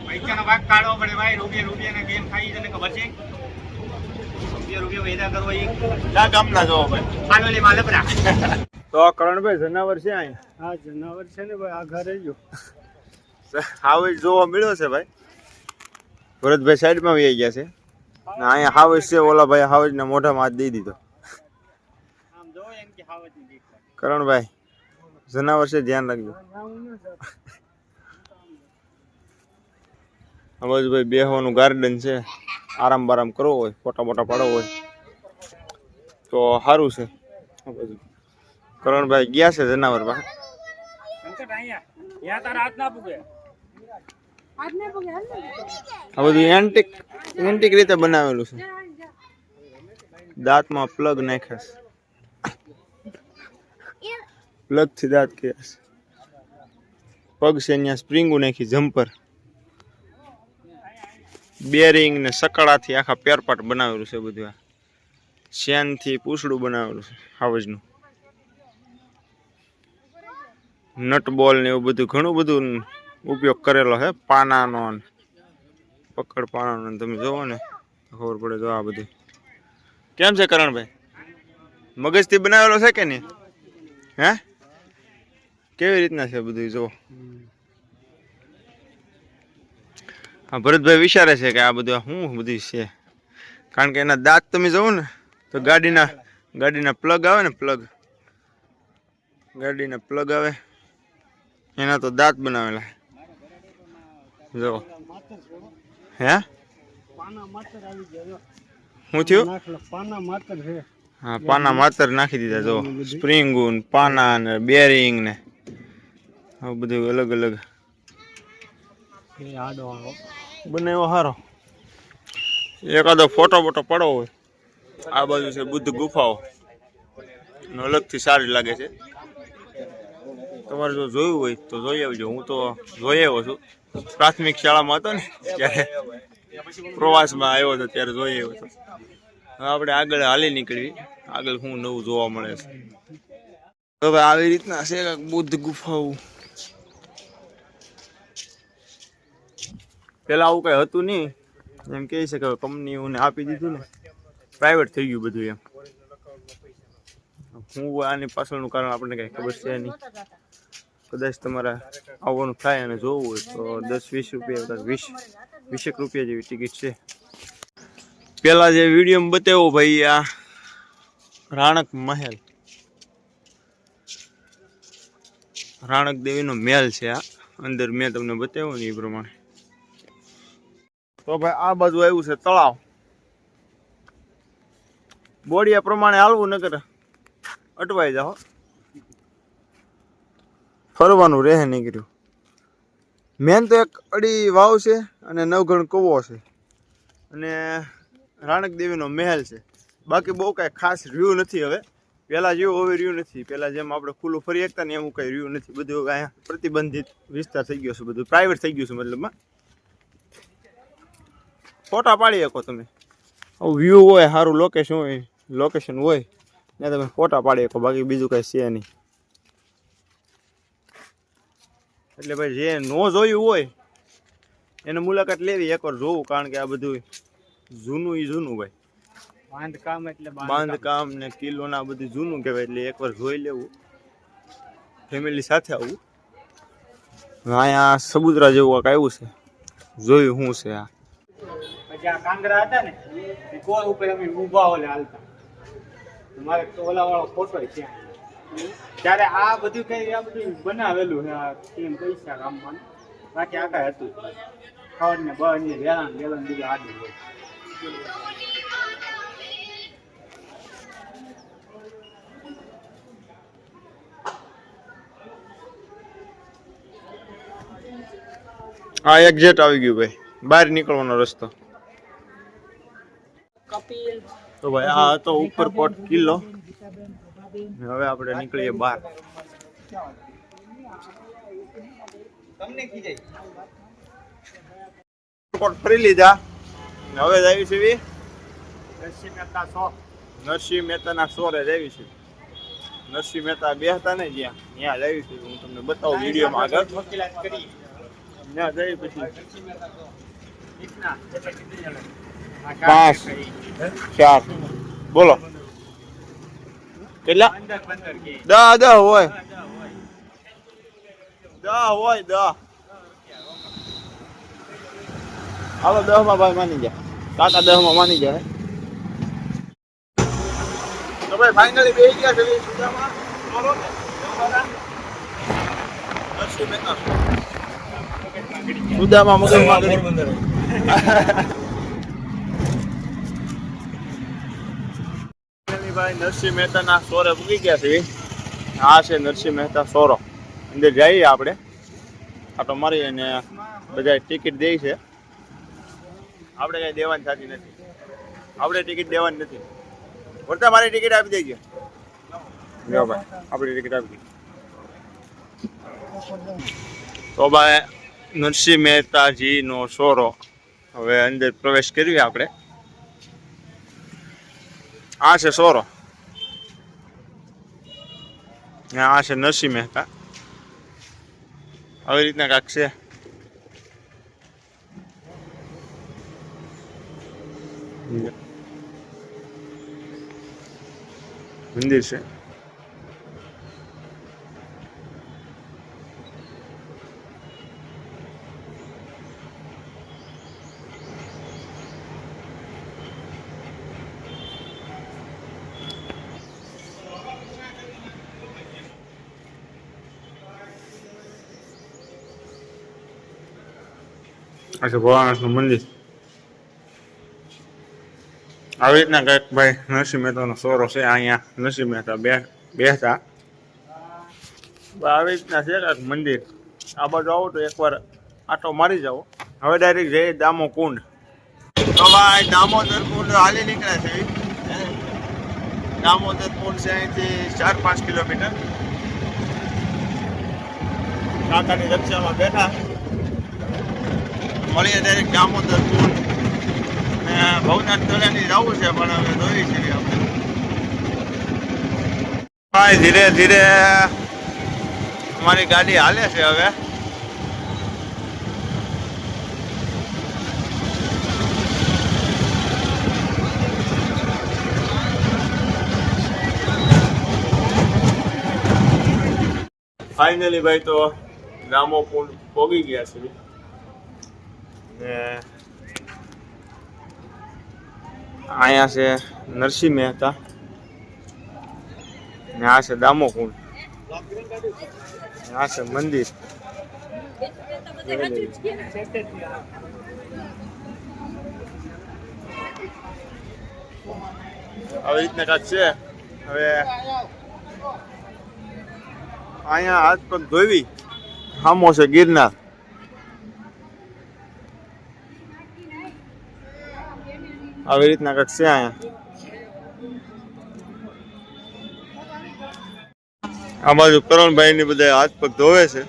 પૈસાનો ભાગ કાઢવો પડે ભાઈ. રૂપિયા ગેમ ખાઈ તને ખબર છે? રૂપિયા વેદા કરવો એ ના ગામના જોવો ભાઈ. આલોલી માલપરા. તો કરણભાઈ જનાવર છે અહીં? હા જનાવર છે ને ભાઈ, આ ઘરે જો હાવજ જોવા મળ્યો છે ભાઈ. ભરતભાઈ સાઈડમાં વહી ગયા છે. અહીંયા હાવજ છે, ઓલા ભાઈ હાવજ ના મોઢામાં હાથ દઈ દીધો. આમ જોવો એમ કે હાવજ ની દેખાય. કરણભાઈ જનાવર છે, ધ્યાન રાખજો. આ બાજુ ભાઈ બેહવાનું ગાર્ડન છે, આરામ બારામ કરવો હોય, ફોટા મોટા પાડવો હોય તો સારું છે. આ બાજુ કરણભાઈ ગયા છે જનાવર પાસે. આ બધું એન્ટિક રીતે બનાવેલું છે. દાંતમાં પ્લગ નાખ્યા છે, પ્લગ થી દાંત કર્યા છે. પગ છે અહીંયા સ્પ્રિંગો નાખી, જમ્પર, બેરિંગ ને સકડાથી આખા પેરપાટ બનાવેલું છે બધું. શેન થી પૂછડું બનાવેલું છે હાવજનું. નટ બોલ ને એવું બધું ઘણું બધું ઉપયોગ કરેલો છે. પાનાનો, પકડ પાનાનો તમે જોવો ને ખબર પડે. જો આ બધું કેમ છે કરણભાઈ? મગજથી બનાવેલો છે કે નહીં? હે કેવી રીતના છે બધું જો. હા ભરતભાઈ વિચારે છે કે આ બધું શું બધું છે, કારણ કે એના દાંત તમે જોવો ને તો ગાડીના પ્લગ આવે ને, ગાડીના પ્લગ આવે એના તો દાંત બનાવેલા જો. હે શું થયું? હા પાના માતર નાખી દીધા જો. સ્પ્રિંગુ પાના ને બેરિંગ ને બધું અલગ અલગ બનાવ્યો સારો. એકાદો ફોટો પડવો હોય. આ બાજુ છે બુદ્ધ ગુફાઓ, અલગથી સારી લાગે છે. તમારે જો જોયું હોય તો જોઈ આવજો. હું તો જોઈ આવ્યો છું, પ્રાથમિક શાળામાં હતો ને ત્યારે પ્રવાસમાં આવ્યો હતો ત્યારે જોઈ આવ્યો હતો. આપણે આગળ હાલી નીકળવી, આગળ શું નવું જોવા મળે છે. હવે આવી રીતના છે બુદ્ધ ગુફાઓ. પેલા આવું કઈ હતું નહીં, એમ કહી શકે કંપનીઓને આપી દીધું ને, પ્રાઇવેટ થઈ ગયું બધું એમ. હું આની પાછળનું કારણ આપણને કઈ ખબર છે નહીં. કદાચ તમારે આવવાનું થાય અને જોવું હોય તો 10-20 રૂપિયા, 20 રૂપિયા જેવી ટિકિટ છે. પેલા જે વિડીયો બતાવ્યો ભાઈ, આ રાણક મહેલ, રાણક દેવીનો મહેલ છે. આ અંદર મેં તમને બતાવ્યો ને એ પ્રમાણે. તો ભાઈ આ બાજુ આવ્યું છે તળાવ. બોડિયા પ્રમાણે હાલવું નકર અટવાઈ જાઓ. ફરવાનું રહે નીકળ્યું. મેન તો એક અડી વાવ છે અને નવઘણ કૂવો છે અને રાણક દેવીનો મહેલ છે. બાકી બહુ કાંઈ ખાસ રહ્યું નથી હવે. પહેલાં જેવું હવે રહ્યું નથી. પહેલાં જેમ આપણે ખુલ્લું ફરી શકતા ને એવું કંઈ રહ્યું નથી. બધું અહીંયા પ્રતિબંધિત વિસ્તાર થઈ ગયો છે, બધું પ્રાઇવેટ થઈ ગયું છે. મતલબમાં ફોટા પાડી શકો તમે. વ્યૂ હોય સારું, લોકેશન હોય ત્યાં તમે ફોટા પાડી શકો. બાકી બીજું કાંઈ છે નહીં. એટલે ભાઈ જે ન જોયું હોય એને મુલાકાત લેવી, એકવાર જોવું. કારણ કે આ બધું જૂનું ભાઈ, બાંધકામ ને કિલ્લો ના બધું જૂનું કહેવાય. એટલે એકવાર જોઈ લેવું, ફેમિલી સાથે આવવું. અહીંયા સમુદ્ર જેવું કાંઈક આવ્યું છે, જોયું શું છે આ. પછી આ કાંગરા હતા ને એ કોલ ઉપર અમે ઊભા ઓલે હાલતા. મારે તો ઓલા વાળો ફોટો છે. ત્યારે આ બધું કઈ આ બધું બનાવેલું છે. આ કેમ પૈસા કામમાં બાકી આ કઈ હતું ખબર ને બળ ને વેલણ બીજું આડું હોય. આ એક્ઝેટ આવી ગયું ભાઈ, બહાર નીકળવાનો રસ્તો. તો ભાઈ આ હતો ઉપરકોટ કિલ્લો. હવે આપણે નીકળીએ બહાર. કોટ ફરી લીધા. હવે આવી છે નરસિંહ મહેતાના સોરે જ આવી છે. નરસિંહ મહેતા બેહતા ને જ્યાં ત્યાં જ આવી છે. હું તમને બતાવું વિડીયોમાં આગળ. ત્યાં જઈ પછી કેટલા? આ 5 4 બોલો કેટલા 15 કે 10 હોય 10 હાલો 10 માં ભાઈ માની જાય કાકા 10 માં માની જાય તો ભાઈ ફાઇનલી બેસી ગયા છે સુદામાં બોલો ને સુદામાં મગજમાં ભાઈ નરસિંહ મહેતાના સોરે પૂકી ગયા છે આ છે નરસિંહ મહેતા સોરો અંદર જઈએ આપણે આટો મારી અને બધા ટિકિટ દે છે આપણે કઈ દેવાની થતી નથી આપણે ટિકિટ દેવાની નથી વર્તા મારી ટિકિટ આપી દેજો લ્યો ભાઈ આપણી ટિકિટ આપી તો ભાઈ નરસિંહ મહેતાજીનો સોરો હવે અંદર પ્રવેશ કરીએ આપણે આ છે સોરો આ છે નરસિંહ મહેતા આવી રીતના કાંક છે મંદિર છે अच्छा भोलानाथનું મંદિર આવી રીતના કંઈક ભાઈ નરસિંહ મહેતાનો સોરો છે અહીંયા નરસિંહ મહેતા બેસતા આવી રીતના છે કાંઈક મંદિર આ બાજુ આવો તો એકવાર આટો મારી જાઓ હવે ડાયરેક્ટ જઈએ દામો કુંડ તો ભાઈ દામોદર કુંડ હાલી નીકળે છે દામોદર કુંડ છે અહીંથી 4-5 કિલોમીટર કાકાની રક્ષામાં બેઠા મળીએ ડાયરેક્ટ દામોદર કુંડ ને ભવનાથ તળાવની જવું છે પણ હવે જોઈ છીએ આપણે ભાઈ ધીરે ધીરે અમારી ગાડી હાલે છે હવે ફાઇનલી ભાઈ તો દામો કુંડ પોગી ગયા છે ને અહીંયા છે નરસિંહ મહેતા ને આ છે દામો કુંડ આ છે મંદિર આવી રીતના કાંક છે હવે અહીંયા હાથ પગ ધોવી સામો છે ગિરનાર આવી રીતના કંઈક છે અહીંયા આ બાજુ કરણભાઈ ની બધા હાથ પગ ધોવે છે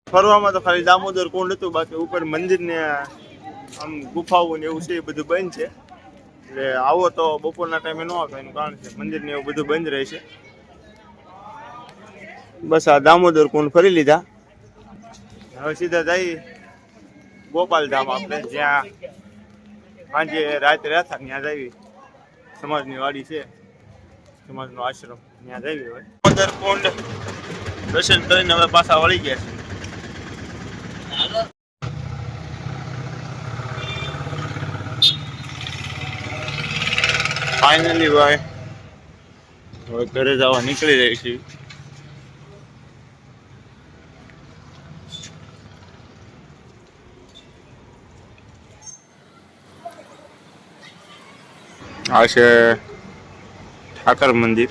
ફરવામાં તો ખાલી દામોદર કુંડ હતું બાકી ઉપર મંદિર ને આમ ગુફાઓ ને એવું છે એ બધું બંધ છે એટલે આવો તો બપોરના ટાઈમે ન આવતો એનું કારણ છે મંદિર ને એવું બધું બંધ રહે છે બસ આ દામોદર કુંડ ફરી લીધા હવે સીધા જઈ ગોપાલધામ આપણે જ્યાં સાંજે રાતે રહેતા ત્યાં જઈએ સમાજની વાડી છે સમાજનો આશ્રમ ત્યાં જઈએ હવે દામોદર કુંડ દર્શન કરીને હવે પાછા વળી ગયા છે ફાઇનલી ભાઈ હવે ઘરે જવા નીકળી રહી છે આ છે ઠાકર મંદિર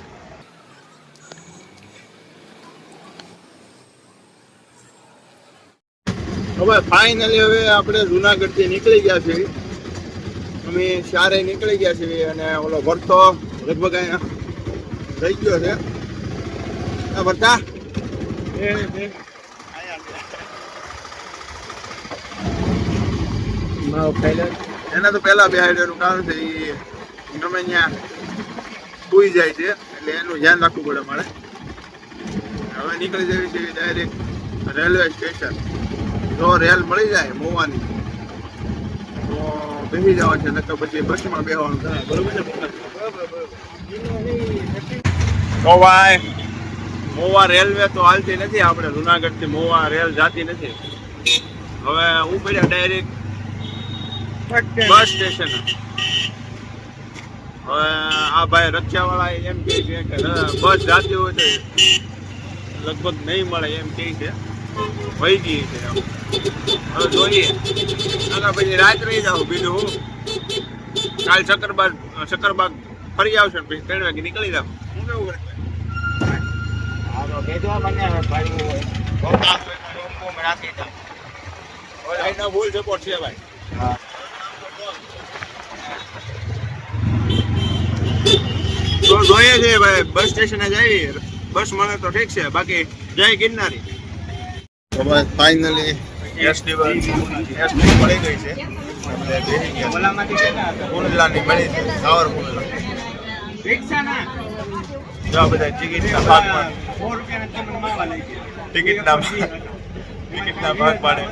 હવે ફાઇનલી હવે આપણે જુનાગઢ થી નીકળી ગયા છીએ અમે ચારે નીકળી ગયા છીએ અને ઓલો ભરતો લગભગ અહીંયા થઈ ગયો છે આ ભરતા એના તો પહેલા બે હાઈડરનું કારણ છે એ ગમે ત્યાં સુઈ જાય છે એટલે એનું ધ્યાન રાખવું પડે મારે. હવે નીકળી જવી છે ડાયરેક્ટ રેલવે સ્ટેશન. જો રેલ મળી જાય મોવાની તો બેસી જવા છે, નકર પછી બસમાં બેસવાનું થાય. બરોબર છે? તો ભાઈ મોવા રેલવે તો હાલતી નથી, આપણે જુનાગઢ થી મોવા રેલ જાતી નથી. હવે ઉપડ્યા ડાયરેક્ટ બસ સ્ટેશન. હવે આ ભાઈ રક્ષાવાળા એમ કહે છે કે બસ જાતી હોય તો લગભગ નહીં મળે એમ કહે છે, વહી ગઈ છે. હવે જોઈએ પછી રાત રહી જાવ. બીજું હું કાલ શક્કરબાગ ફરી આવશે ને પછી 3 વાગે નીકળી જાવ. હું કેવું કરે ફૂલ સપોર્ટ છે ભાઈ. તો જોઈએ છે ભાઈ બસ સ્ટેશને જઈએ, બસ મળે તો ઠીક છે, બાકી જય ગિરનારી. તો બસ ફાઇનલી એસટી મળી ગઈ છે. કુંડલાની મળી છે, સાવરકુંડલા. જો આ બધા ટિકિટના ભાગ ટિકિટના ભાગ પાડે.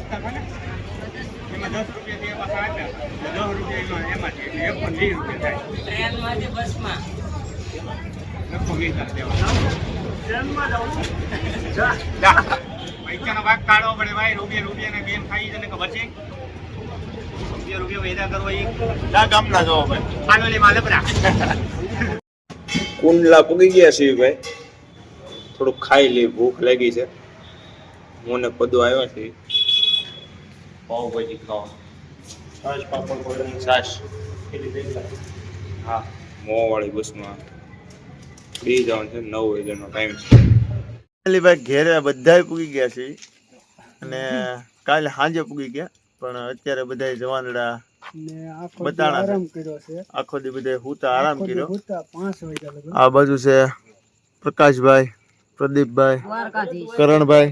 પૈસાનો ભાગ કાઢવો પડે ભાઈ. રૂપિયા ગેમ ખાઈ છે ને કે પછી રૂપિયા વેદા કરવો એ ગામના જવો ભાઈ. આનોલી માલપરા કુંડલા પૂગી ગયા છીએ ભાઈ. થોડુંક ખાઈ લે, ભૂખ લાગી છે. હું ને પદુ આવ્યા છે પાવભાજી ખાવા. છાશ પાપડ પકડીને છાશ. હા, મોવાળી બસમાં બી જવાનું છે. 9 વાગ્યાનો ટાઈમ છે. ભાઈ ઘેરે બધાય પૂગી ગયા છે અને કાલે સાંજે પૂગી ગયા, પણ અત્યારે બધાય જવાનડા બતાણા આરામ કર્યો છે. આખો દી બધા હુતા આરામ કર્યો. 5 વાગ્યા લગન. આ બાજુ છે પ્રકાશભાઈ, પ્રદીપભાઈ, કરણભાઈ,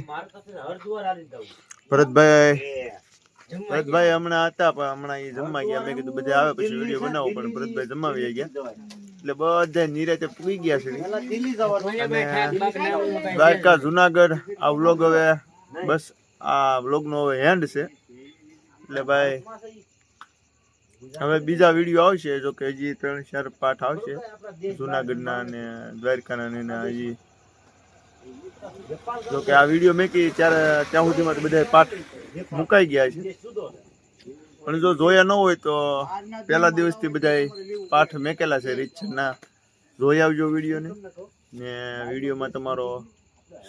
ભરતભાઈ હમણાં હતા પણ હમણાં એ જમવા ગયા. મેં કીધું બધા આવે પછી વિડીયો બનાવો, પણ ભરતભાઈ જમાવી ગયા એટલે બધા નિરાતે પૂગી ગયા છે. દ્વારકા જુનાગઢ આ વ્લોગ હવે બસ આ વ્લોગનો હવે એન્ડ છે. એટલે ભાઈ હવે બીજા વિડીયો આવશે, જો કે હજી 3-4 પાઠ આવશે જુનાગઢના અને દ્વારકાના ને હજી. જો કે આ વિડીયો મેકી ત્યાં સુધીમાં તો બધા પાઠ મુકાઈ ગયા છે, પણ જો જોયા ન હોય તો પહેલા દિવસથી બધા પાઠ મેકેલા છે. રીતના જોઈ આવજો વિડીયોને ને વિડીયોમાં તમારો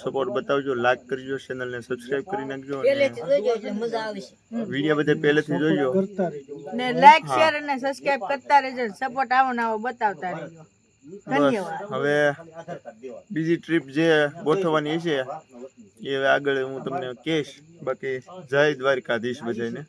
સપોર્ટ બતાવજો, લાઈક કરજો, ચેનલને સબસ્ક્રાઇબ કરી નાખજો. વિડીયો બધા પહેલેથી જોજો ને લાઈક શેર અને સબસ્ક્રાઇબ કરતા રહેજો. સપોર્ટ આવો ને આવો બતાવતા રહેજો. ધન્યવાદ. હવે બીજી ટ્રીપ જે ગોઠવવાની છે એ આગળ હું તમને કહીશ. બાકી જય દ્વારકાધીશ બધાને.